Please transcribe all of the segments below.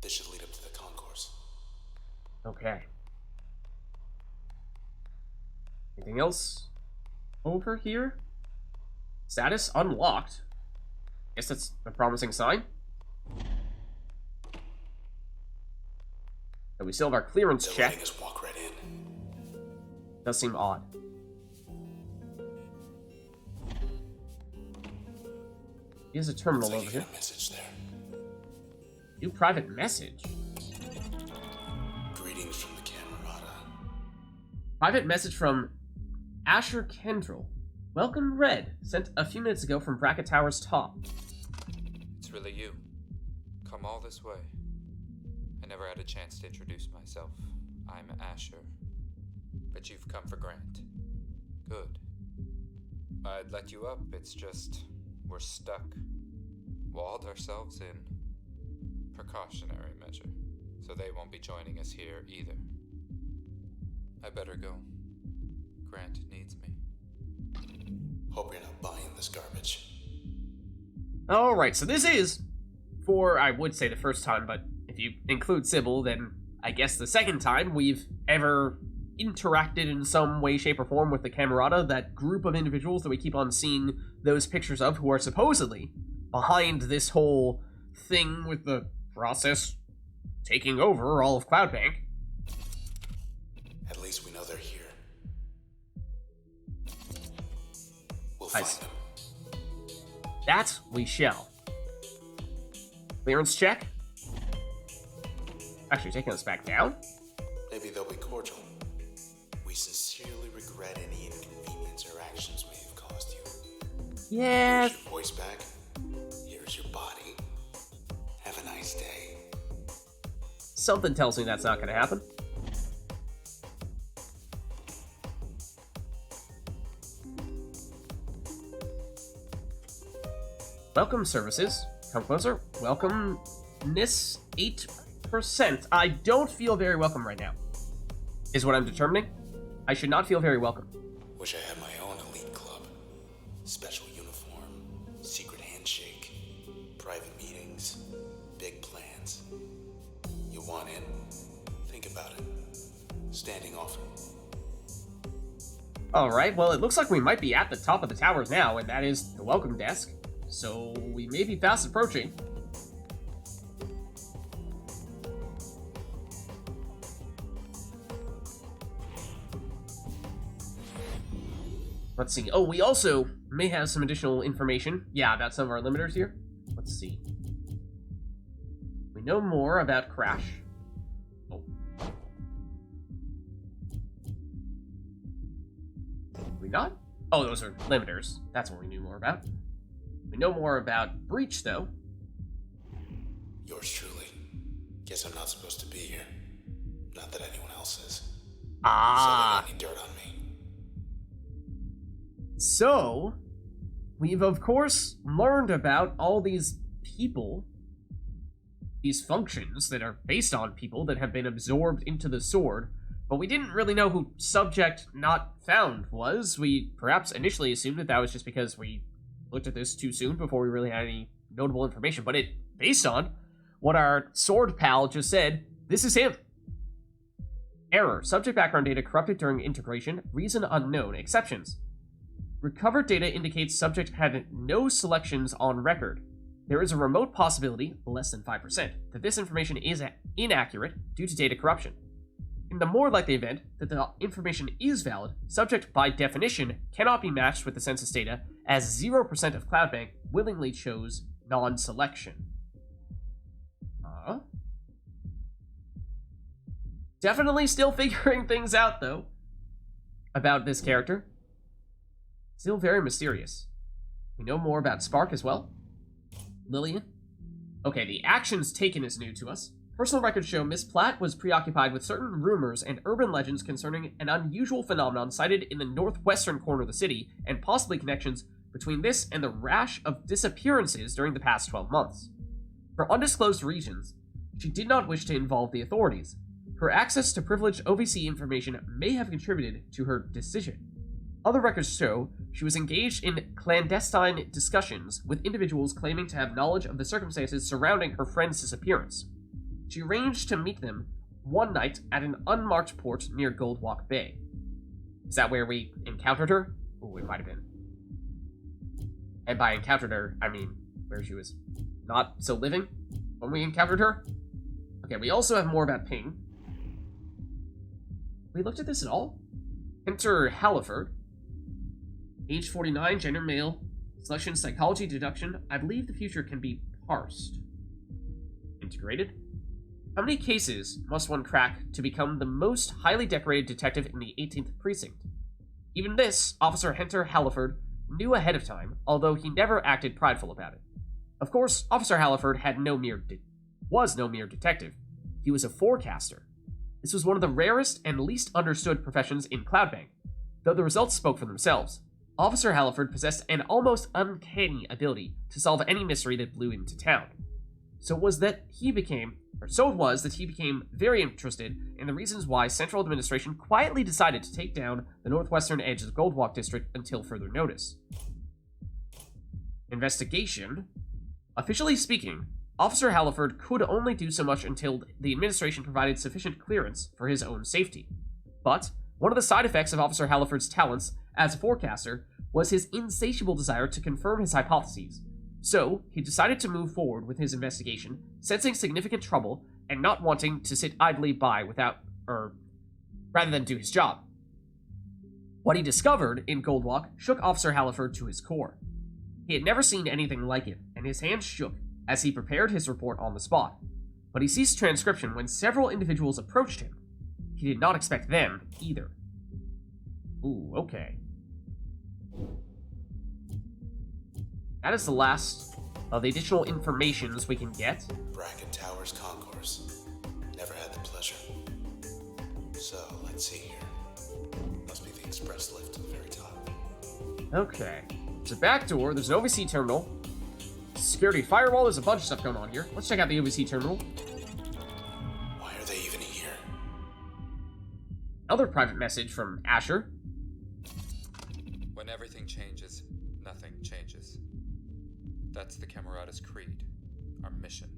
This should lead up to the concourse. Okay. Anything else over here? Status unlocked. Guess that's a promising sign. And we still have our clearance They're check. letting us walk right in. Does seem odd. Here's a terminal Looks like over you here. got a message there. New private message. Greetings from the Camarata. Private message from Asher Kendrell. Welcome, Red. Sent a few minutes ago from Bracket Tower's top. It's really you. Come all this way. I never had a chance to introduce myself. I'm Asher. But you've come for Grant. Good. I'd let you up, it's just we're stuck. Walled ourselves in. Precautionary measure. So they won't be joining us here either. I better go. Grant needs me. Hope you're not buying this garbage. Alright, so this is, for, I would say the first time, but if you include Sybil, then I guess the second time we've ever interacted in some way, shape, or form with the Camarata, that group of individuals that we keep on seeing those pictures of, who are supposedly behind this whole thing with the process taking over all of Cloudbank. At least we know they're here. We'll Nice. find them. That we shall. Clearance check. Actually, taking us back down. Maybe they'll be cordial. We sincerely regret any inconvenience or actions we have caused you. Yes. Here's your voice back. Here's your body. Have a nice day. Something tells me that's not going to happen. Welcome services. Come closer. Welcomeness 8%. I don't feel very welcome right now, is what I'm determining. I should not feel very welcome. Wish I had my own elite club. Special uniform, secret handshake, private meetings, big plans. You want in? Think about it. Standing offer. Alright, well, it looks like we might be at the top of the towers now, and that is the welcome desk. So we may be fast approaching. Let's see. Oh, we also may have some additional information. Yeah, about some of our limiters here. Let's see. We know more about Crash. Oh. Did we not? Oh, those are limiters. That's what we knew more about. We know more about Breach, though. Yours truly. Guess I'm not supposed to be here. Not that anyone else is. Ah. So they don't need dirt on me. So, we've of course learned about all these people, these functions that are based on people that have been absorbed into the sword, but we didn't really know who Subject Not Found was. We perhaps initially assumed that that was just because we looked at this too soon before we really had any notable information, but based on what our sword pal just said, this is him. Error. Subject background data corrupted during integration. Reason unknown. Exceptions. Recovered data indicates subject had no selections on record. There is a remote possibility, less than 5%, that this information is inaccurate due to data corruption. In the more likely event that the information is valid, subject by definition cannot be matched with the census data, as 0% of Cloudbank willingly chose non-selection. Definitely still figuring things out, though, about this character. Still very mysterious. We know more about Spark as well. Lillian. Okay, the actions taken is new to us. Personal records show Miss Platt was preoccupied with certain rumors and urban legends concerning an unusual phenomenon cited in the northwestern corner of the city, and possibly connections between this and the rash of disappearances during the past 12 months. For undisclosed reasons, she did not wish to involve the authorities. Her access to privileged OVC information may have contributed to her decision. Other records show she was engaged in clandestine discussions with individuals claiming to have knowledge of the circumstances surrounding her friend's disappearance. she arranged to meet them one night at an unmarked port near Goldwalk Bay. Is that where we encountered her? Oh, it might have been. And by encountered her, I mean where she was not still living when we encountered her. Okay, we also have more about Ping. We looked at this at all? Enter Halliford. Age 49, gender male. Selection, psychology, deduction. I believe the future can be parsed. Integrated. How many cases must one crack to become the most highly decorated detective in the 18th precinct? Even this, Officer Hunter Halliford knew ahead of time, although he never acted prideful about it. Of course, Officer Halliford was no mere detective. He was a forecaster. This was one of the rarest and least understood professions in Cloudbank, though the results spoke for themselves. Officer Halliford possessed an almost uncanny ability to solve any mystery that blew into town. So it was that he became very interested in the reasons why Central Administration quietly decided to take down the northwestern edge of the Goldwalk District until further notice. Investigation. Officially speaking, Officer Halliford could only do so much until the administration provided sufficient clearance for his own safety. But one of the side effects of Officer Halliford's talents as a forecaster was his insatiable desire to confirm his hypotheses. So, he decided to move forward with his investigation, sensing significant trouble and not wanting to sit idly by rather than do his job. What he discovered in Goldwalk shook Officer Halliford to his core. He had never seen anything like it, and his hands shook as he prepared his report on the spot. But he ceased transcription when several individuals approached him. He did not expect them either. Ooh, okay. That is the last of the additional informations we can get. Bracket Towers Concourse. Never had the pleasure. So, let's see here. Must be the express lift to the very top. Okay. There's a back door, there's an OVC terminal. Security firewall, there's a bunch of stuff going on here. Let's check out the OVC terminal. Why are they even here? Another private message from Asher. When everything changes, nothing changes. That's the Camarata's creed, our mission.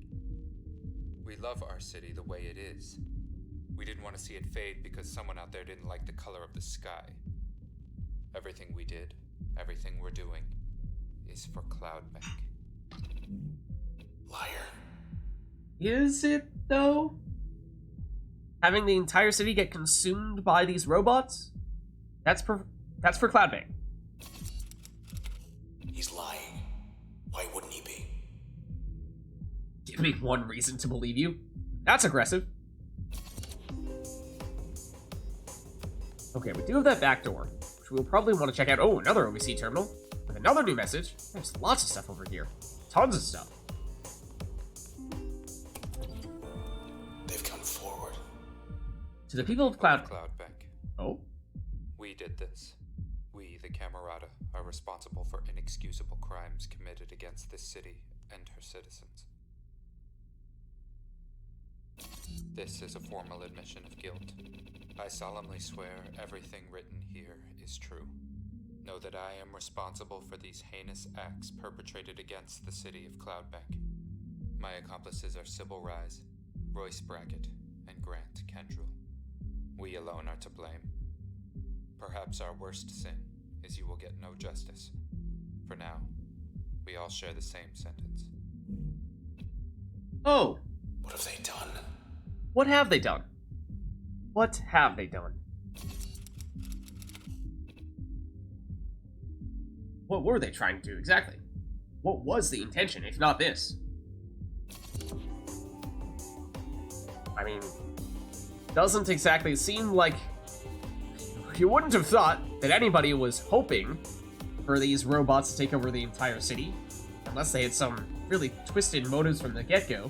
We love our city the way it is. We didn't want to see it fade because someone out there didn't like the color of the sky. Everything we did, everything we're doing, is for Cloudbank. Liar. Is it, though? Having the entire city get consumed by these robots? That's for Cloudbank. He's lying. Why wouldn't he be? Give me one reason to believe you. That's aggressive. Okay, we do have that back door, which we'll probably want to check out. Oh, another OVC terminal with another new message. There's lots of stuff over here. Tons of stuff. They've come forward. To the people of Cloudbank. Oh? We did this. We, the Camarata, are responsible for inexcusable crimes committed against this city and her citizens. This is a formal admission of guilt. I solemnly swear everything written here is true. Know that I am responsible for these heinous acts perpetrated against the city of Cloudbank. My accomplices are Sybil Rise, Royce Brackett, and Grant Kendrill. We alone are to blame. Perhaps our worst sin is you will get no justice. For now, we all share the same sentence. Oh! What have they done? What have they done? What have they done? What were they trying to do exactly? What was the intention, if not this? I mean, doesn't exactly seem like... You wouldn't have thought that anybody was hoping for these robots to take over the entire city, unless they had some really twisted motives from the get-go.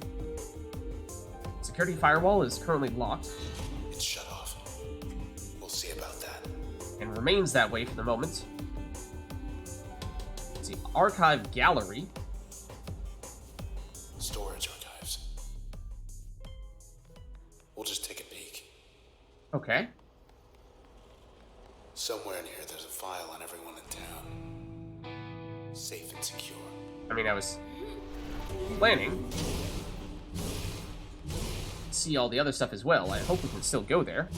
Security firewall is currently locked. It's shut off. We'll see about that. And remains that way for the moment. Let's see, archive gallery. Storage archives. We'll just take a peek. Okay. Somewhere in here there's a file on everyone in town. Safe and secure. I mean, I was planning. see all the other stuff as well. I hope we can still go there.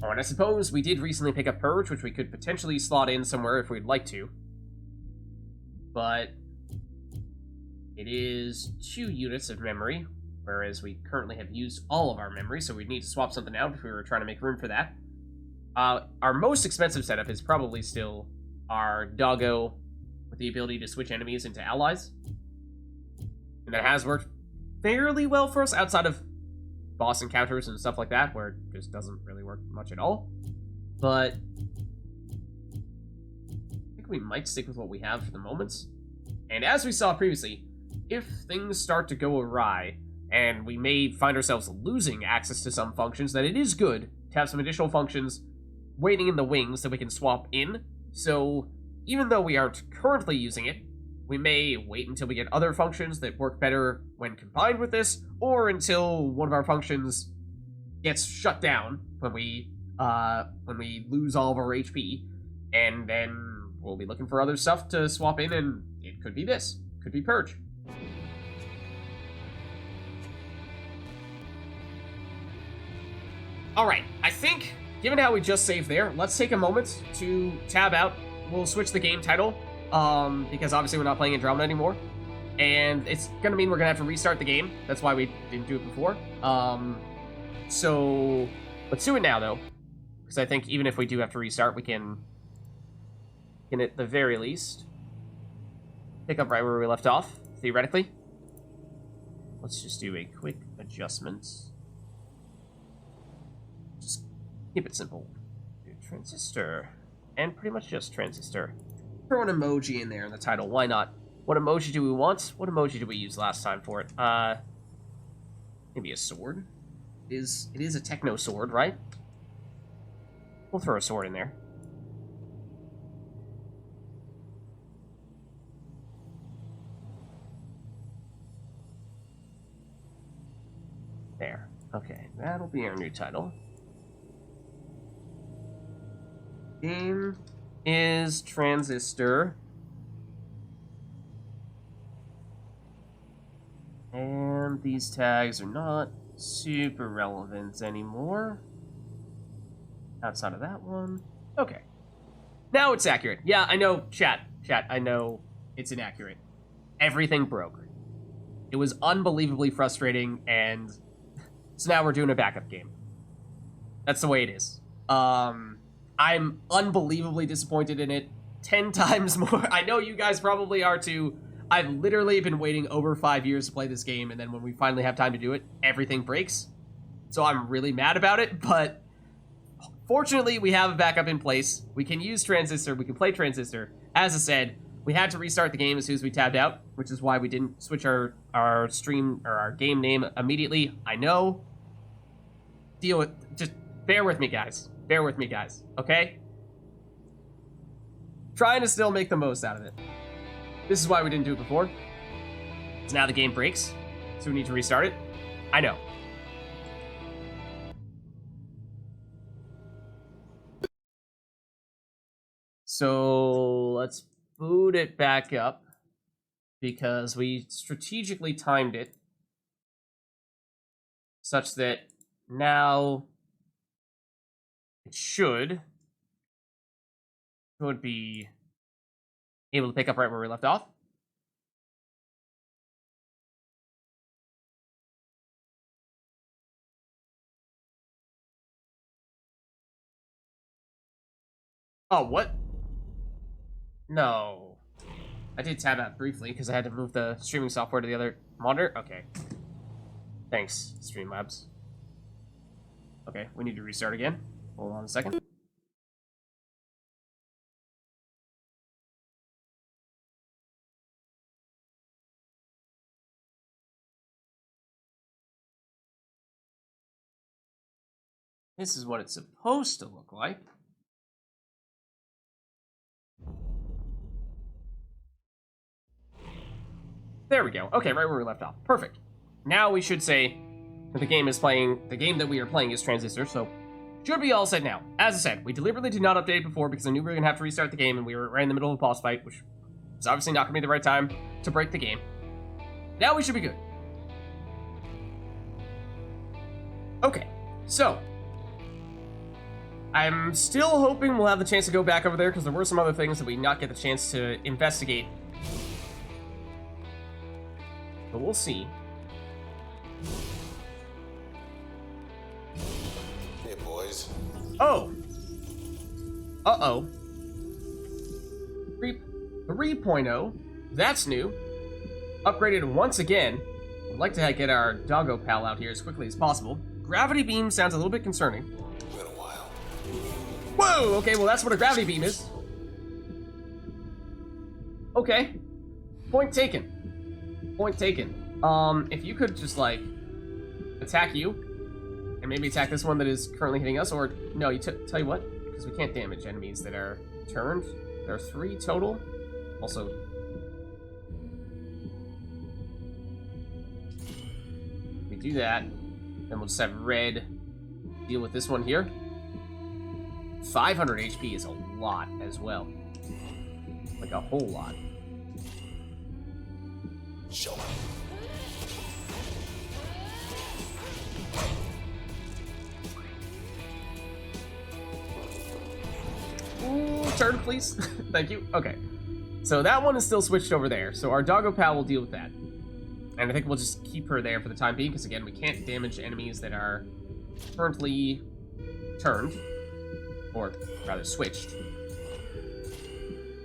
Oh, and I suppose we did recently pick up Purge, which we could potentially slot in somewhere if we'd like to. But it is 2 units of memory, whereas we currently have used all of our memory, so we'd need to swap something out if we were trying to make room for that. Our most expensive setup is probably still our doggo with the ability to switch enemies into allies. And that has worked fairly well for us outside of boss encounters and stuff like that, where it just doesn't really work much at all. But I think we might stick with what we have for the moment. And as we saw previously, if things start to go awry, and we may find ourselves losing access to some functions, then it is good to have some additional functions waiting in the wings that we can swap in. So even though we aren't currently using it, we may wait until we get other functions that work better when combined with this, or until one of our functions gets shut down when we lose all of our HP, and then we'll be looking for other stuff to swap in, and it could be this, could be Purge. Alright, I think, given how we just saved there, let's take a moment to tab out. We'll switch the game title, because obviously we're not playing Andromeda anymore. And it's gonna mean we're gonna have to restart the game. That's why we didn't do it before. So let's do it now, though. Because I think even if we do have to restart, we can at the very least, pick up right where we left off, theoretically. Let's just do a quick adjustment. Just keep it simple. Do Transistor. And pretty much just Transistor. Throw an emoji in there in the title. Why not? What emoji do we want? What emoji did we use last time for it? Maybe a sword? It is a techno sword, right? We'll throw a sword in there. There. Okay, that'll be our new title. Game is Transistor. And these tags are not super relevant anymore. Outside of that one. Okay. Now it's accurate. Yeah, I know, chat, I know it's inaccurate. Everything broke. It was unbelievably frustrating, and so now we're doing a backup game. That's the way it is. I'm unbelievably disappointed in it. 10 times more. I know you guys probably are too. I've literally been waiting over 5 years to play this game, and then when we finally have time to do it, everything breaks. So I'm really mad about it, but fortunately, we have a backup in place. We can use Transistor. We can play Transistor. As I said, we had to restart the game as soon as we tabbed out, which is why we didn't switch our stream or our game name immediately. I know. Deal with. Just bear with me, guys. Bear with me, guys. Okay? Trying to still make the most out of it. This is why we didn't do it before. So now the game breaks, so we need to restart it. I know. So let's boot it back up because we strategically timed it such that now it should be able to pick up right where we left off. Oh, what? No. I did tab out briefly because I had to move the streaming software to the other monitor. Okay. Thanks, Streamlabs. Okay, we need to restart again. Hold on a second. This is what it's supposed to look like. There we go. Okay, right where we left off. Perfect. Now we should say that the game that we are playing is Transistor, so should be all set now. As I said, we deliberately did not update it before because I knew we were going to have to restart the game and we were right in the middle of a boss fight, which It's obviously not going to be the right time to break the game. Now we should be good. Okay, so I'm still hoping we'll have the chance to go back over there because there were some other things that we did not get the chance to investigate. But we'll see. Hey, boys. Oh. Uh-oh. 3.0. That's new. Upgraded once again. Would like to get our doggo pal out here as quickly as possible. Gravity beam sounds a little bit concerning. Been a while. Whoa! Okay, well that's what a gravity beam is. Okay. Point taken. Point taken. If you could just, like, attack you, and maybe attack this one that is currently hitting us, or, no, tell you what, because we can't damage enemies that are turned. There are 3 total. Also, we do that, then we'll just have red deal with this one here. 500 HP is a lot as well. Like a whole lot. Show me. Ooh, turn, please. Thank you. Okay. So that one is still switched over there. So our doggo pal will deal with that. And I think we'll just keep her there for the time being, because again, we can't damage enemies that are currently turned. Or rather, switched.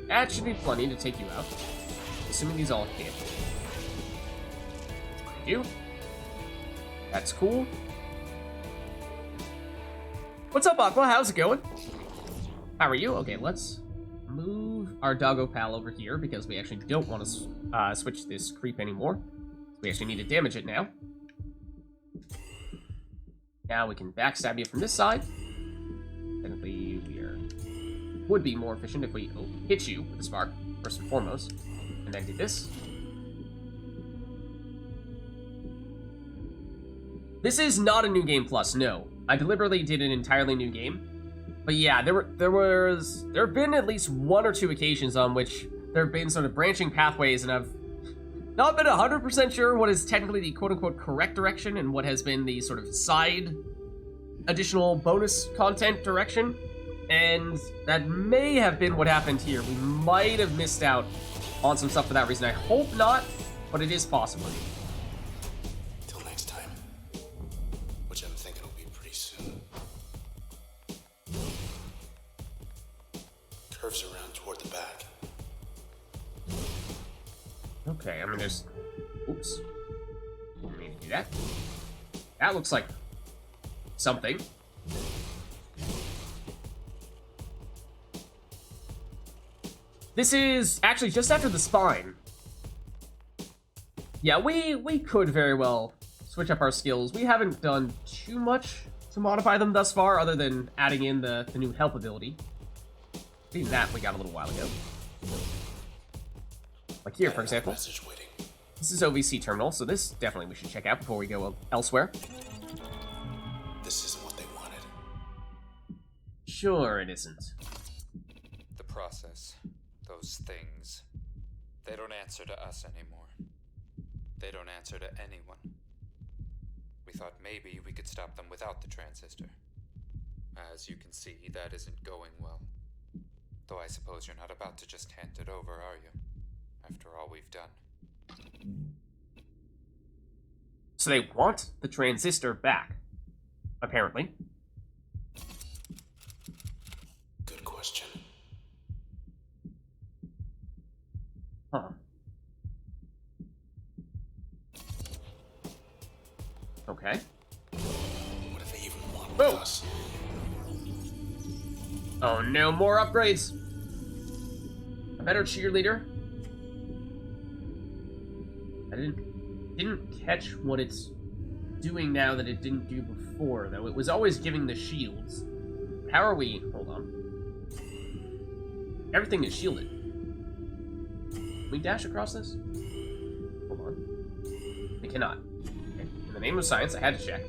That should be plenty to take you out. Assuming these all hit. Thank you. That's cool. What's up, Aqua? How's it going? How are you? Okay, let's move our doggo pal over here because we actually don't want to switch this creep anymore. We actually need to damage it now. Now we can backstab you from this side. Technically, would be more efficient if we hit you with a spark, first and foremost, and then did this. This is not a new game plus, no. I deliberately did an entirely new game. But yeah, there have been at least 1 or 2 occasions on which there have been sort of branching pathways, and I've not been 100% sure what is technically the quote-unquote correct direction and what has been the sort of side additional bonus content direction. And that may have been what happened here. We might have missed out on some stuff for that reason. I hope not, but it is possible. Till next time. Which I'm thinking will be pretty soon. Curves around toward the back. Okay, I'm gonna just... Oops. Didn't mean to do that. That looks like something. This is actually just after the spine. Yeah, we could very well switch up our skills. We haven't done too much to modify them thus far, other than adding in the new help ability. Even that we got a little while ago. Like here, for example. Message waiting. This is OVC terminal, so this definitely we should check out before we go elsewhere. This isn't what they wanted. Sure it isn't. The process, those things, they don't answer to us anymore. They don't answer to anyone. We thought maybe we could stop them without the transistor. As you can see, that isn't going well. Though I suppose you're not about to just hand it over, are you? After all we've done. So they want the transistor back, apparently. Good question. Huh. Okay. What if they even want Whoa. us? Oh no, more upgrades! A better cheerleader? I didn't catch what it's doing now that it didn't do before, though. It was always giving the shields. How are we... Hold on. Everything is shielded. Can we dash across this? Hold on. We cannot. Okay. In the name of science, I had to check.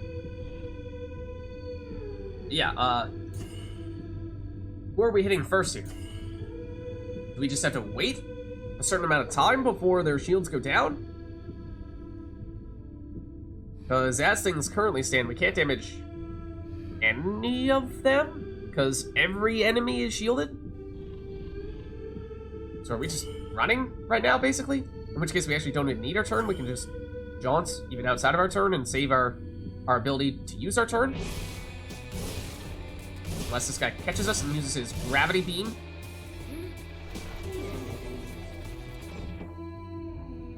Yeah, who are we hitting first here? Do we just have to wait? a certain amount of time before their shields go down? Because as things currently stand, we can't damage any of them, because every enemy is shielded. So are we just running right now, basically? In which case we actually don't even need our turn. We can just jaunt even outside of our turn and save our ability to use our turn. Unless this guy catches us and uses his gravity beam.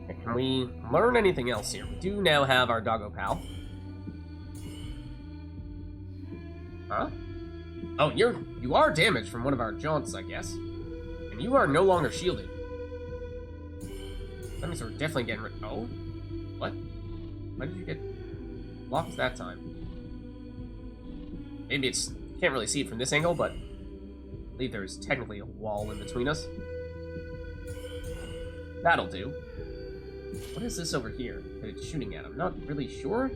Okay, can we learn anything else here? We do now have our doggo pal. Huh? Oh, you are damaged from one of our jaunts, I guess. And you are no longer shielded. That means we're definitely getting rid. Oh? What? Why did you get locked that time? Maybe it's... Can't really see it from this angle, but I believe there's technically a wall in between us. That'll do. What is this over here that it's shooting at? I'm not really sure.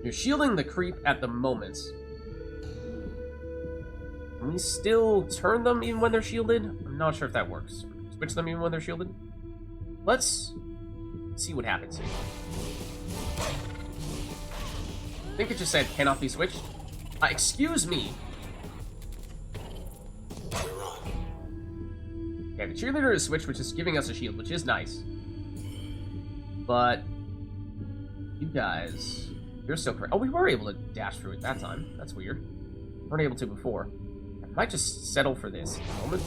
You're shielding the creep at the moment. Can we still turn them even when they're shielded? I'm not sure if that works. Switch them even when they're shielded? Let's see what happens here. I think it just said cannot be switched. Excuse me. Okay, the cheerleader is switched, which is giving us a shield, which is nice. But you guys, you're still correct. Oh, we were able to dash through it that time. That's weird. We weren't able to before. I might just settle for this at the moment.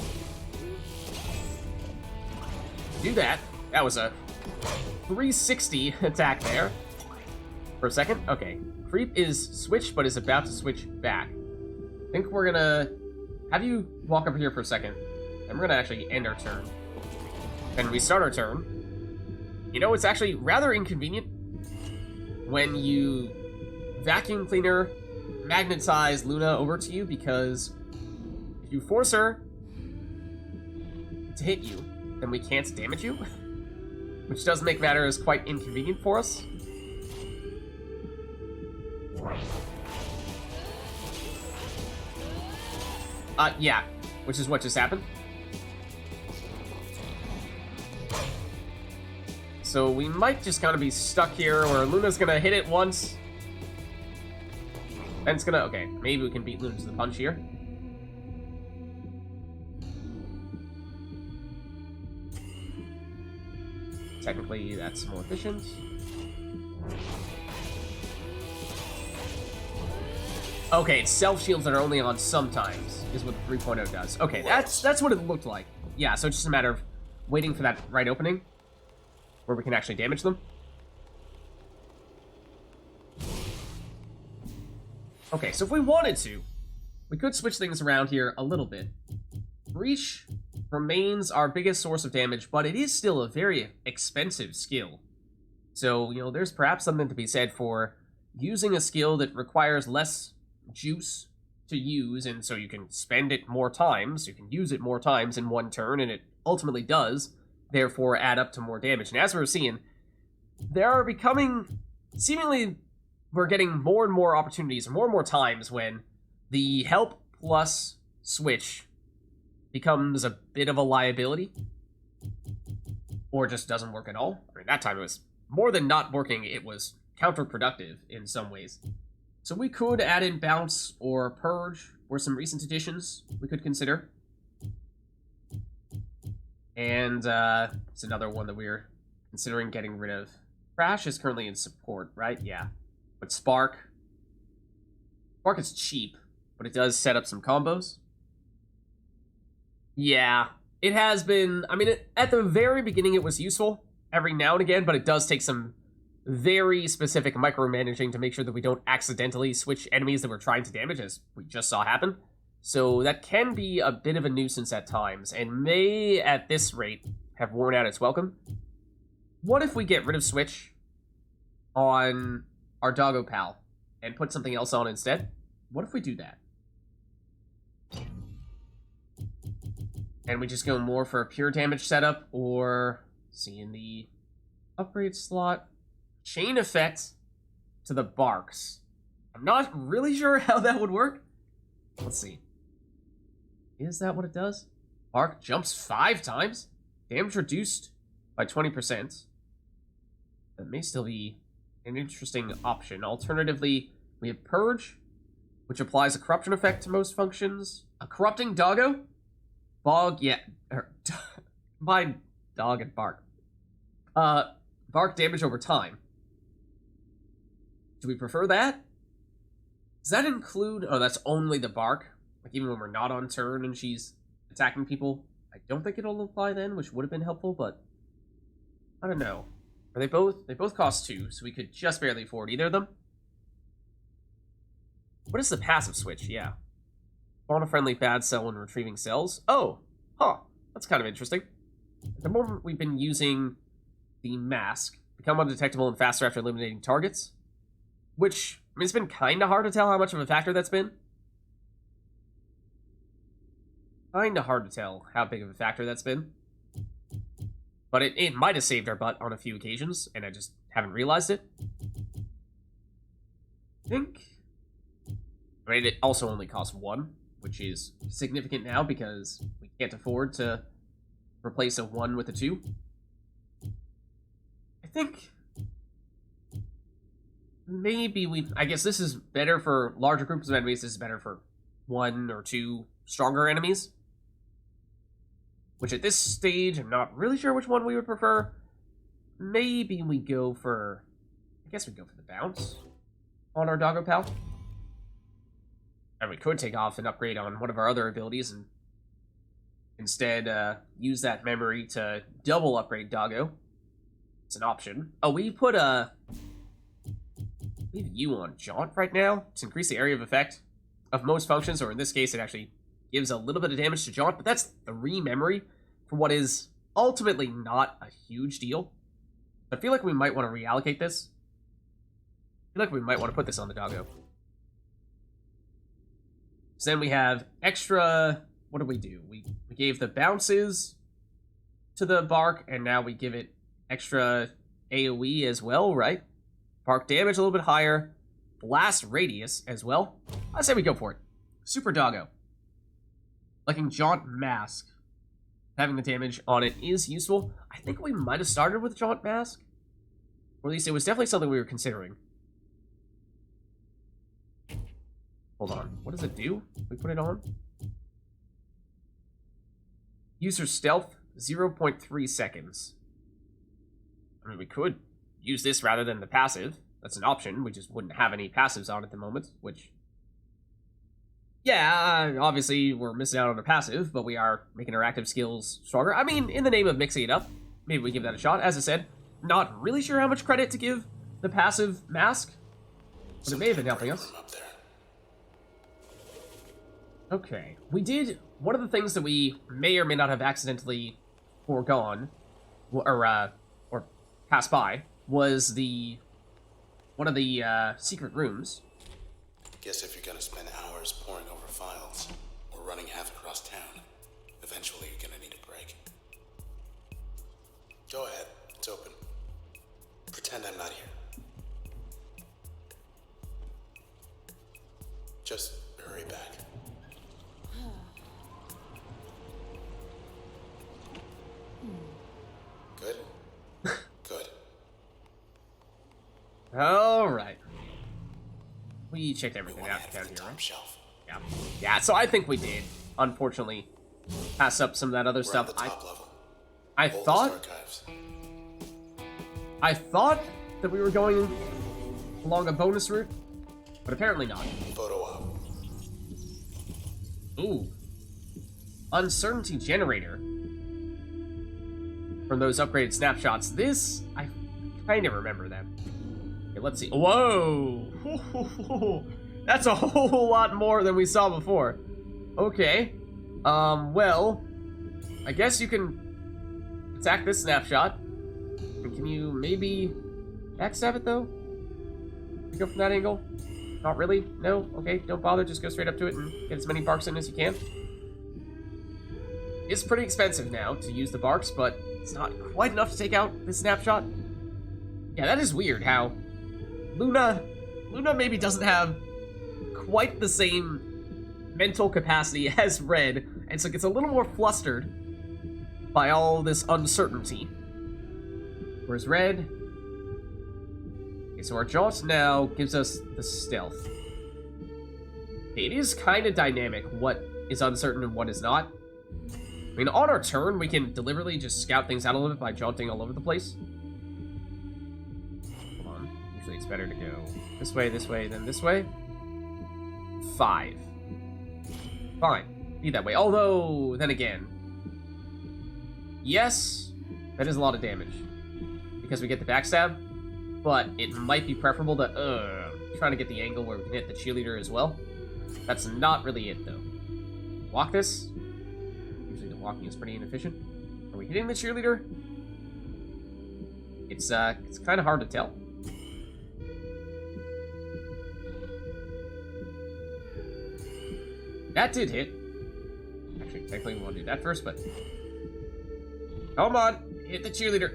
Do that. That was a 360 attack there. For a second. Okay. Creep is switched, but is about to switch back. I think we're gonna have you walk over here for a second, and we're gonna actually end our turn. And restart our turn. You know, it's actually rather inconvenient when you vacuum cleaner magnetize Luna over to you, because if you force her to hit you, then we can't damage you, which does make matters quite inconvenient for us. Yeah, which is what just happened. So we might just kind of be stuck here where Luna's gonna hit it once. And it's gonna, okay, maybe we can beat Luna to the punch here. Technically, that's more efficient. Okay, it's self-shields that are only on sometimes, is what the 3.0 does. Okay, that's what it looked like. Yeah, so it's just a matter of waiting for that right opening, where we can actually damage them. Okay, so if we wanted to, we could switch things around here a little bit. Breach remains our biggest source of damage, but it is still a very expensive skill. So, you know, there's perhaps something to be said for using a skill that requires less juice to use, and so you can spend it more times, you can use it more times in one turn, and it ultimately does, therefore add up to more damage. And as we're seeing, there are becoming, seemingly, we're getting more and more opportunities, more and more times when the help plus switch becomes a bit of a liability, or just doesn't work at all. I mean, that time it was more than not working, it was counterproductive in some ways. So we could add in Bounce or Purge, or some recent additions we could consider. And it's another one that we're considering getting rid of. Crash is currently in support, right? Yeah. But Spark is cheap, but it does set up some combos. Yeah, it has been, I mean, at the very beginning it was useful every now and again, but it does take some very specific micromanaging to make sure that we don't accidentally switch enemies that we're trying to damage, as we just saw happen. So that can be a bit of a nuisance at times, and may, at this rate, have worn out its welcome. What if we get rid of Switch on our Doggo Pal and put something else on instead? What if we do that? And we just go more for a pure damage setup, or see in the upgrade slot, chain effect to the barks. I'm not really sure how that would work. Let's see. Is that what it does? Bark jumps 5 times? Damage reduced by 20%. That may still be an interesting option. Alternatively, we have Purge, which applies a corruption effect to most functions. A corrupting doggo? Bog, yeah. Combine dog and bark. Bark damage over time. Do we prefer that? Does that include... Oh, that's only the bark? Like, even when we're not on turn and she's attacking people? I don't think it'll apply then, which would have been helpful, but... I don't know. Are they both... They both cost 2, so we could just barely afford either of them. What is the passive switch? Yeah. Spawn a friendly bad cell when retrieving cells. Oh! Huh. That's kind of interesting. At the moment, we've been using the mask. Become undetectable and faster after eliminating targets. Which, I mean, it's been kind of hard to tell how much of a factor that's been. Kind of hard to tell how big of a factor that's been. But it might have saved our butt on a few occasions, and I just haven't realized it. I think... I mean, it also only costs 1, which is significant now because we can't afford to replace a 1 with a 2. I think... Maybe we... I guess this is better for larger groups of enemies. This is better for 1 or 2 stronger enemies. Which at this stage, I'm not really sure which one we would prefer. Maybe we go for... I guess we go for the bounce on our Doggo Pal. And we could take off an upgrade on one of our other abilities and instead use that memory to double upgrade Doggo. It's an option. Oh, we put a... We have you on Jaunt right now to increase the area of effect of most functions, or in this case, it actually gives a little bit of damage to Jaunt, but that's 3 memory for what is ultimately not a huge deal. I feel like we might want to reallocate this. I feel like we might want to put this on the Doggo. So then we have extra... What did we do? We gave the bounces to the Bark, and now we give it extra AoE as well, right? Bark damage a little bit higher. Blast radius as well. I say we go for it. Super Doggo. Liking Jaunt Mask. Having the damage on it is useful. I think we might have started with Jaunt Mask. Or at least it was definitely something we were considering. Hold on. What does it do? We put it on? User stealth, 0.3 seconds. I mean, we could use this rather than the passive. That's an option. We just wouldn't have any passives on at the moment, which... Yeah, obviously we're missing out on a passive, but we are making our active skills stronger. I mean, in the name of mixing it up, maybe we give that a shot. As I said, not really sure how much credit to give the passive mask, but it may have been helping us. Okay, we did... One of the things that we may or may not have accidentally foregone, or passed by, was the... one of the secret rooms. Guess if you're gonna spend hours poring over files, or running half across town, eventually you're gonna need a break. Go ahead, it's open. Pretend I'm not here. Just hurry back. Good? Good. Alright. We checked everything out down here, right? Shelf. Yeah. Yeah, so I think we did, unfortunately, pass up some of that other stuff. At the top level. I thought that we were going along a bonus route, but apparently not. Photo op. Ooh. Uncertainty generator. From those upgraded snapshots. This, I kind of remember that. Okay, let's see. Whoa! That's a whole lot more than we saw before. Okay. Well, I guess you can attack this snapshot. And can you maybe backstab it, though? You go from that angle? Not really? No? Okay, don't bother. Just go straight up to it and get as many barks in as you can. It's pretty expensive now to use the barks, but it's not quite enough to take out this snapshot. Yeah, that is weird how Luna maybe doesn't have quite the same mental capacity as Red, and so gets a little more flustered by all this uncertainty. Where's red? Okay, so our jaunt now gives us the stealth. Okay, it is kind of dynamic what is uncertain and what is not. I mean, on our turn, we can deliberately just scout things out a little bit by jaunting all over the place. Hold on. Usually it's better to go this way, then this way. 5. Fine. Be that way. Although, then again, yes, that is a lot of damage. Because we get the backstab, but it might be preferable to, trying to get the angle where we can hit the cheerleader as well. That's not really it, though. Walk this. Usually the walking is pretty inefficient. Are we hitting the cheerleader? It's kind of hard to tell. That did hit. Actually, technically we want to do that first, but... Come on! Hit the cheerleader!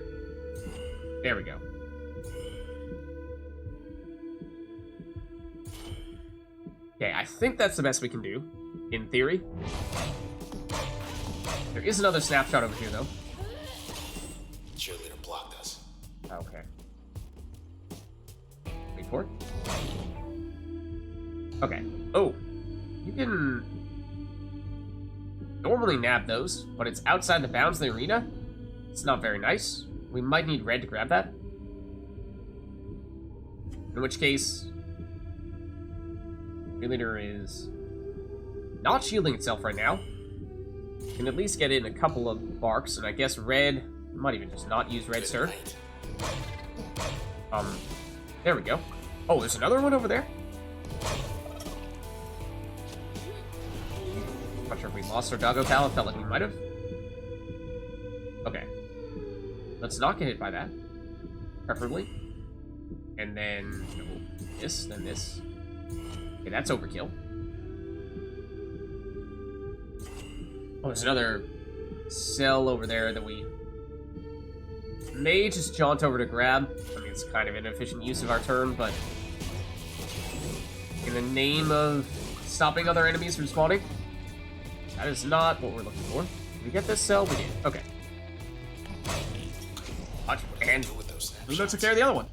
There we go. Okay, I think that's the best we can do, in theory. There is another snapshot over here, though. Cheerleader blocked us. Okay. Wait for it. Okay. Oh, you can normally nab those, but it's outside the bounds of the arena. It's not very nice. We might need red to grab that. In which case, cheerleader is not shielding itself right now. Can at least get in a couple of barks, and I guess red might even just not use red stir. There we go. Oh, there's another one over there. Not sure if we lost our doggo pal. It felt like we might have. Okay. Let's not get hit by that. Preferably. And then this, then this. Okay, that's overkill. Oh, there's another cell over there that we may just jaunt over to grab. I mean, it's kind of an inefficient use of our turn, but in the name of stopping other enemies from spawning, that is not what we're looking for. Did we get this cell? We did. Okay. And Luna took care of the other one.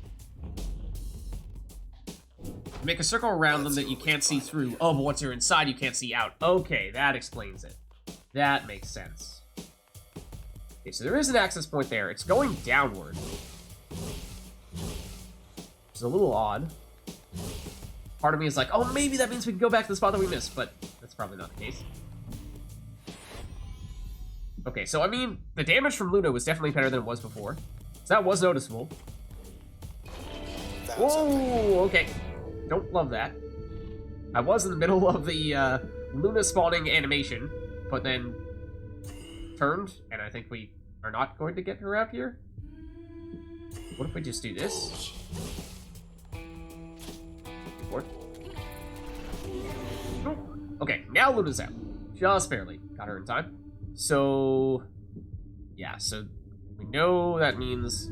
Make a circle around them that you can't see through. Oh, but once you're inside, you can't see out. Okay, that explains it. That makes sense. Okay, so there is an access point there. It's going downward. It's a little odd. Part of me is like, oh, maybe that means we can go back to the spot that we missed, but that's probably not the case. Okay, so I mean, the damage from Luna was definitely better than it was before. So that was noticeable. Whoa, okay. Don't love that. I was in the middle of the Luna spawning animation, but then turned, and I think we are not going to get her out here. What if we just do this? Okay, now Luna's out. Just barely. Got her in time. So, yeah, so we know that means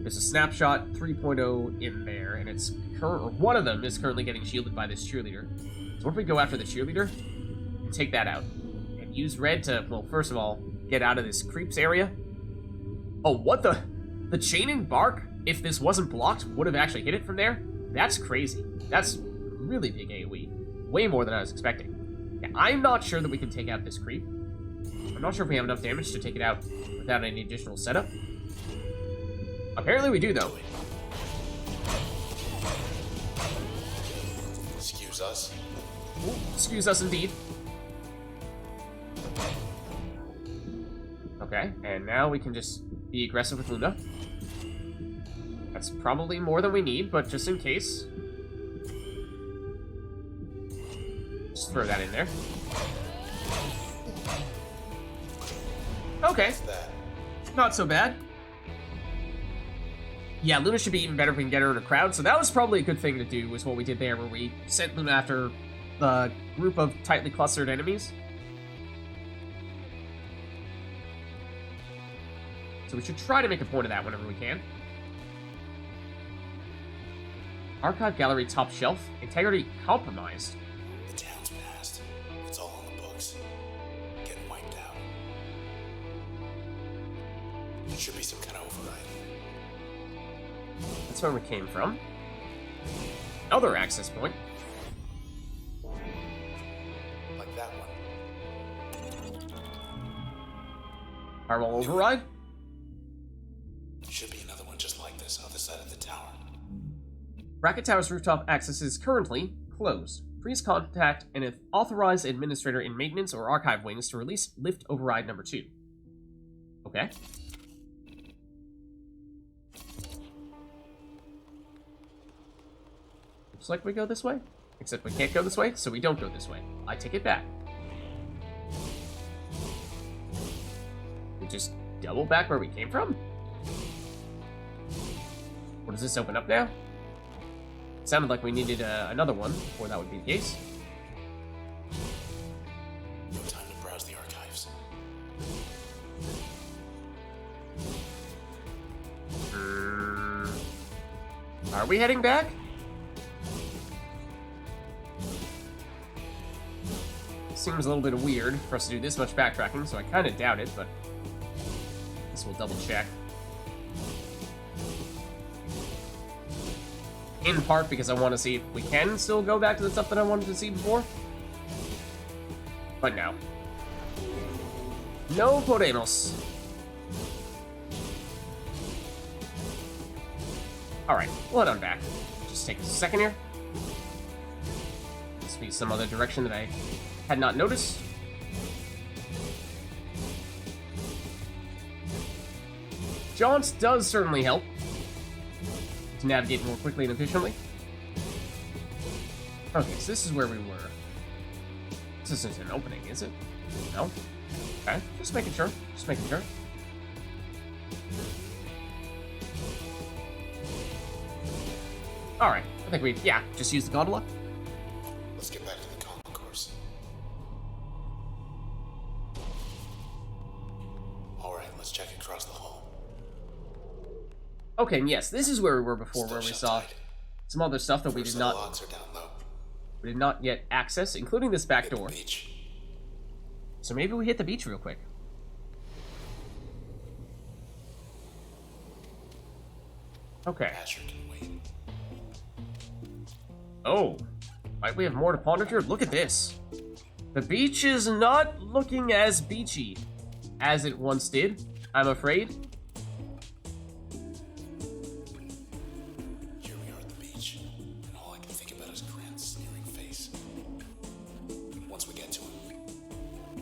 there's a snapshot 3.0 in there, and it's one of them is currently getting shielded by this cheerleader. So what if we go after the cheerleader and take that out? And use red to, well, first of all, get out of this creeps area. Oh, what the? The chaining bark, if this wasn't blocked, would have actually hit it from there? That's crazy. That's really big AoE. Way more than I was expecting. Yeah, I'm not sure that we can take out this creep. I'm not sure if we have enough damage to take it out without any additional setup. Apparently we do, though. Excuse us. Ooh, excuse us indeed. Okay, and now we can just be aggressive with Luna. That's probably more than we need, but just in case. Just throw that in there. Okay. Not so bad. Yeah, Luna should be even better if we can get her in a crowd, so that was probably a good thing to do, was what we did there, where we sent Luna after the group of tightly clustered enemies. So we should try to make a point of that whenever we can. Archive gallery top shelf. Integrity compromised. The town's passed. It's all on the books. Getting wiped out. Should be some kind of override. That's where we came from. Another access point. Like that one. Firewall override. Should be another one just like this, other side of the tower. Bracket Tower's rooftop access is currently closed. Please contact an authorized administrator in maintenance or archive wings to release lift override number 2. Okay. Looks like we go this way. Except we can't go this way, so we don't go this way. I take it back. We just double back where we came from? Or does this open up now? It sounded like we needed another one before that would be the case. No time to browse the archives. Are we heading back? Seems a little bit weird for us to do this much backtracking, so I kind of doubt it, but I guess we'll double check. In part because I want to see if we can still go back to the stuff that I wanted to see before. But no. No podemos. Alright, we'll head on back. Just take a second here. Must be some other direction that I had not noticed. Jaunts does certainly help to navigate more quickly and efficiently. Okay, so this is where we were. This isn't an opening, is it? No? Okay, just making sure. Just making sure. Alright, I think we, yeah, just use the gondola. Let's get back to the concourse. Alright, let's check across the hall. Okay, and yes, this is where we were before, Still where we shut saw tight. some other stuff that we First did of the not logs are down low. yet access, including this back Hit the door. beach. So maybe we hit the beach real quick. Okay. Asher can wait. Oh, might we have more to monitor? Look at this. The beach is not looking as beachy as it once did, I'm afraid. Here we are at the beach, and all I can think about is Grant's sneering face. Once we get to him,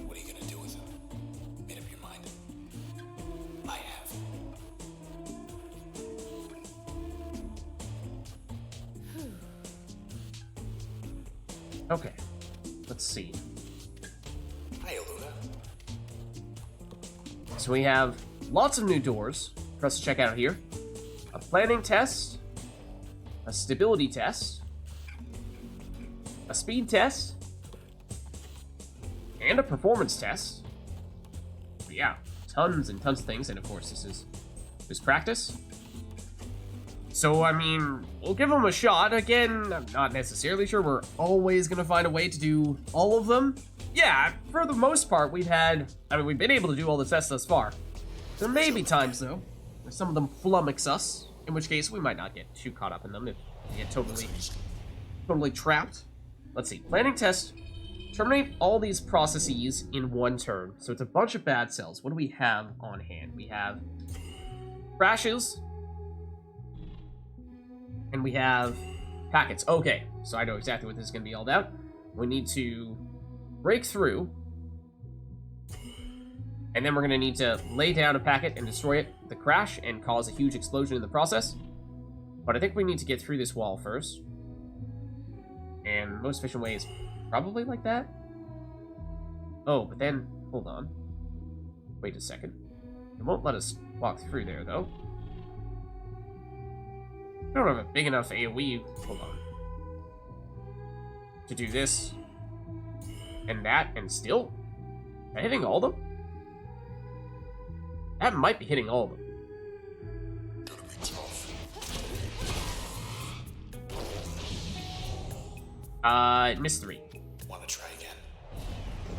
what are you gonna do with him? Made up your mind? I have. Okay, let's see. Hi, Luna. So we have lots of new doors for us to check out here. A planning test, a stability test, a speed test, and a performance test. But yeah, tons and tons of things, and of course this is practice. So, I mean, we'll give them a shot. Again, I'm not necessarily sure we're always going to find a way to do all of them. Yeah, for the most part, we've been able to do all the tests thus far. There may be times, though, where some of them flummox us, in which case we might not get too caught up in them if we get totally trapped. Let's see. Planning test. Terminate all these processes in one turn. So it's a bunch of bad cells. What do we have on hand? We have crashes. And we have packets. Okay, so I know exactly what this is going to be all about. We need to break through. And then we're going to need to lay down a packet and destroy it, the crash, and cause a huge explosion in the process. But I think we need to get through this wall first. And the most efficient way is probably like that. Oh, but then, hold on. Wait a second. It won't let us walk through there, though. I don't have a big enough AoE, hold on, to do this, and that, and still? Am I hitting all of them? That might be hitting all of them. Gonna be tough. Missed 3. Wanna try again?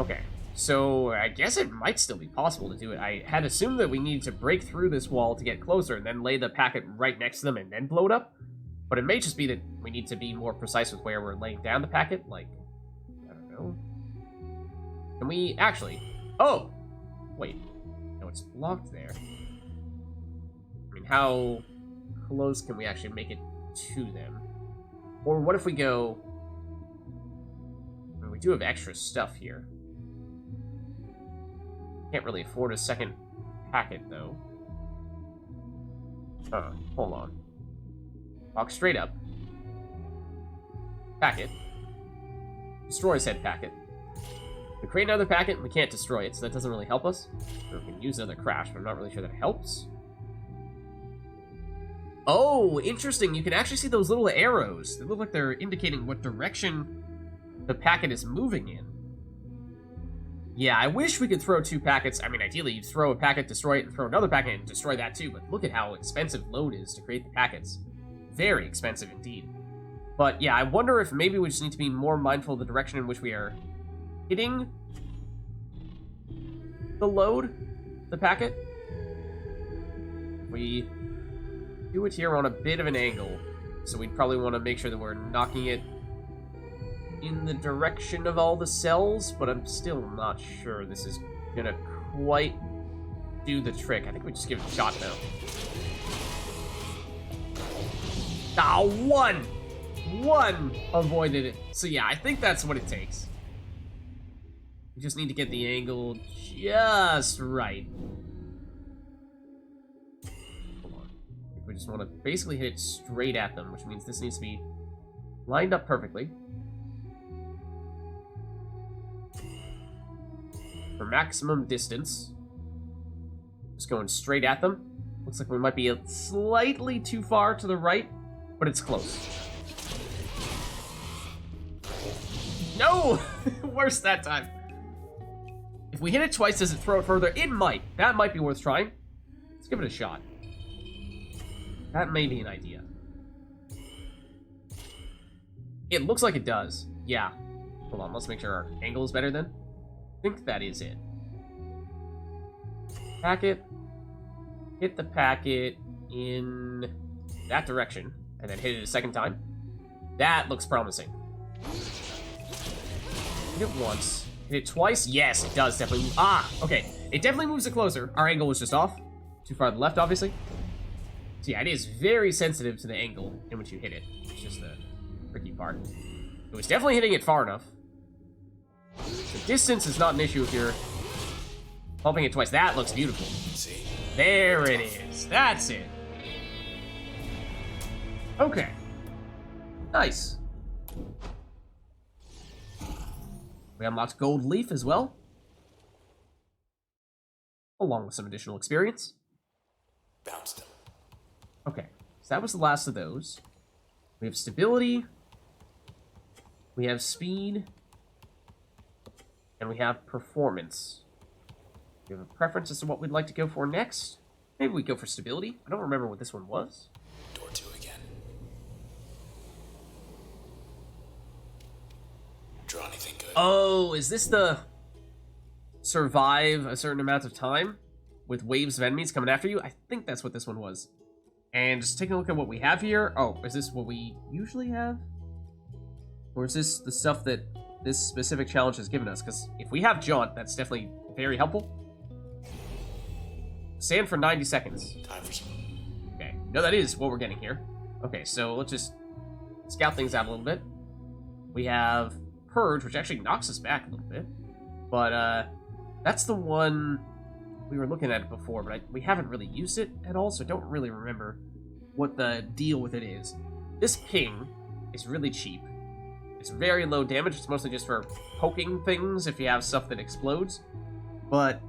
Okay. So I guess it might still be possible to do it. I had assumed that we needed to break through this wall to get closer and then lay the packet right next to them and then blow it up. But it may just be that we need to be more precise with where we're laying down the packet. Like, I don't know. Can we actually... Oh! Wait. No, it's blocked there. I mean, how close can we actually make it to them? Or what if we go... I mean, we do have extra stuff here. Can't really afford a second packet, though. Hold on. Walk straight up. Packet. Destroy said packet. We create another packet, we can't destroy it, so that doesn't really help us. Or we can use another crash, but I'm not really sure that helps. Oh, interesting. You can actually see those little arrows. They look like they're indicating what direction the packet is moving in. Yeah, I wish we could throw two packets. I mean, ideally, you'd throw a packet, destroy it, and throw another packet and destroy that too, but look at how expensive load is to create the packets. Very expensive indeed. But yeah, I wonder if maybe we just need to be more mindful of the direction in which we are hitting the load, the packet. We do it here on a bit of an angle, so we'd probably want to make sure that we're knocking it in the direction of all the cells, but I'm still not sure this is gonna quite do the trick. I think we just give it a shot, though. Ah, one! One avoided it. So yeah, I think that's what it takes. We just need to get the angle just right. Hold on. We just want to basically hit it straight at them, which means this needs to be lined up perfectly. For maximum distance. Just going straight at them. Looks like we might be slightly too far to the right, but it's close. No! Worse that time. If we hit it twice, does it throw it further? It might. That might be worth trying. Let's give it a shot. That may be an idea. It looks like it does. Yeah. Hold on, let's make sure our angle is better then. I think that is it. Packet. Hit the packet in that direction, and then hit it a second time. That looks promising. Hit it once. Hit it twice. Yes, it does definitely move. Ah, okay. It definitely moves it closer. Our angle was just off. Too far to the left, obviously. So yeah, it is very sensitive to the angle in which you hit it. It's just the tricky part. It was definitely hitting it far enough. The distance is not an issue if you're bumping it twice. That looks beautiful. See? There it is. That's it. Okay. Nice. We unlocked Gold Leaf as well, along with some additional experience. Bounced him. Okay, so that was the last of those. We have stability, we have speed, and we have performance. Do you have a preference as to what we'd like to go for next? Maybe we go for stability. I don't remember what this one was. Door 2 again. Draw anything good? Oh, is this the survive a certain amount of time with waves of enemies coming after you? I think that's what this one was. And just taking a look at what we have here. Oh, is this what we usually have? Or is this the stuff that this specific challenge has given us? Because if we have Jaunt, that's definitely very helpful. Stand for 90 seconds. Time for some. Okay, no, that is what we're getting here. Okay, so let's just scout things out a little bit. We have Purge, which actually knocks us back a little bit. But, that's the one we were looking at it before, but we haven't really used it at all, so I don't really remember what the deal with it is. This ping is really cheap. It's very low damage. It's mostly just for poking things if you have stuff that explodes. But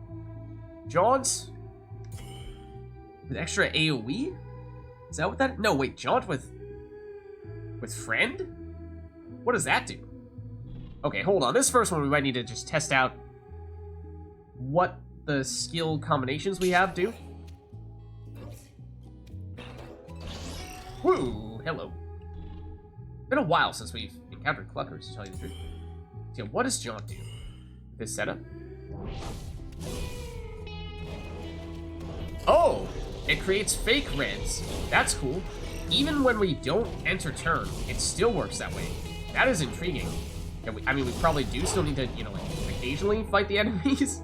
Jaunt with extra AoE? Is that what that... No, wait, Jaunt with Friend? What does that do? Okay, hold on. This first one we might need to just test out what the skill combinations we have do. Woo! Hello. Been a while since we've encountered Cluckers, to tell you the truth. So what does Jaunt do? This setup? Oh! It creates fake reds. That's cool. Even when we don't enter turn, it still works that way. That is intriguing. Yeah, I mean, we probably do still need to, like, occasionally fight the enemies.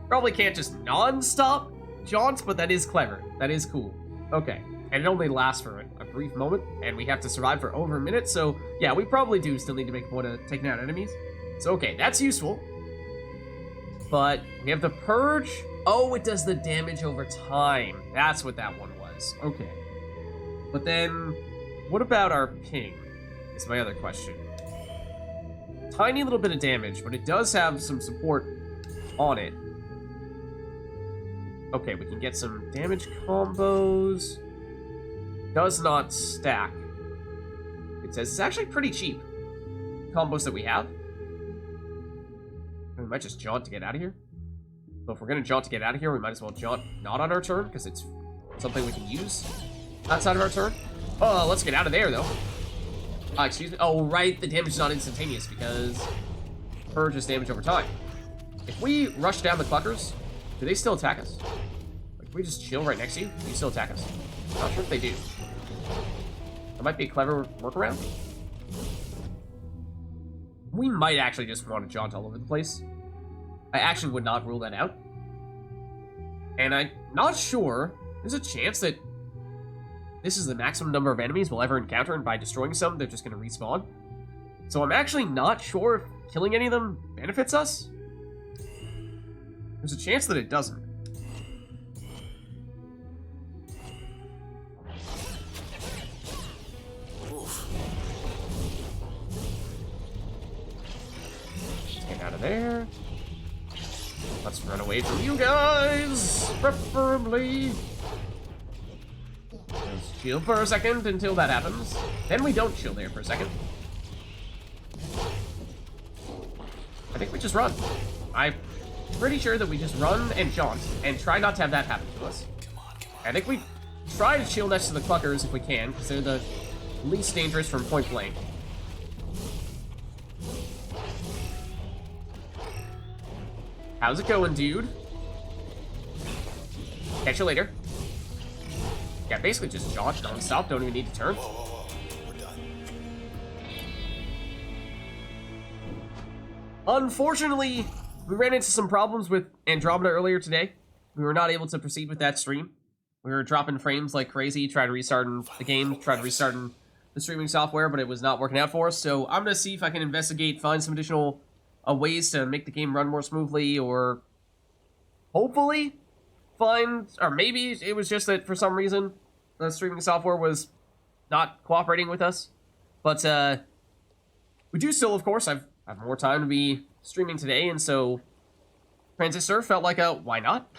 Probably can't just non-stop jaunt, but that is clever. That is cool. Okay. And it only lasts for a brief moment, and we have to survive for over a minute, so yeah, we probably do still need to make a point of taking out enemies. So okay, that's useful. But we have the Purge. Oh, it does the damage over time. That's what that one was. Okay. But then, what about our ping? Is my other question. Tiny little bit of damage, but it does have some support on it. Okay, we can get some damage combos. Does not stack. It says it's actually pretty cheap. Combos that we have. We might just jaunt to get out of here. So if we're gonna jaunt to get out of here, we might as well jaunt not on our turn, because it's something we can use outside of our turn. Oh, let's get out of there, though. Excuse me. Oh, right, the damage is not instantaneous, because Purge is damage over time. If we rush down the Cluckers, do they still attack us? Like, if we just chill right next to you, do you still attack us? Not sure if they do. That might be a clever workaround. We might actually just want to jaunt all over the place. I actually would not rule that out. And I'm not sure. There's a chance that this is the maximum number of enemies we'll ever encounter, and by destroying some, they're just going to respawn. So I'm actually not sure if killing any of them benefits us. There's a chance that it doesn't. Get out of there. Let's run away from you guys, preferably. Just chill for a second until that happens. Then we don't chill there for a second. I think we just run. I'm pretty sure that we just run and jaunt and try not to have that happen to us. Come on. I think we try to chill next to the Cluckers if we can, because they're the least dangerous from point blank. How's it going, dude? Catch you later. Yeah, basically just jaunt non-stop, don't even need to turn. Whoa. We're done. Unfortunately, we ran into some problems with Andromeda earlier today. We were not able to proceed with that stream. We were dropping frames like crazy, trying to restart the game, trying to restart the streaming software, but it was not working out for us. So I'm going to see if I can investigate, find some additional ways to make the game run more smoothly, or hopefully find, or maybe it was just that for some reason the streaming software was not cooperating with us. But we do still, of course, have more time to be streaming today, and so Transistor felt like a why not?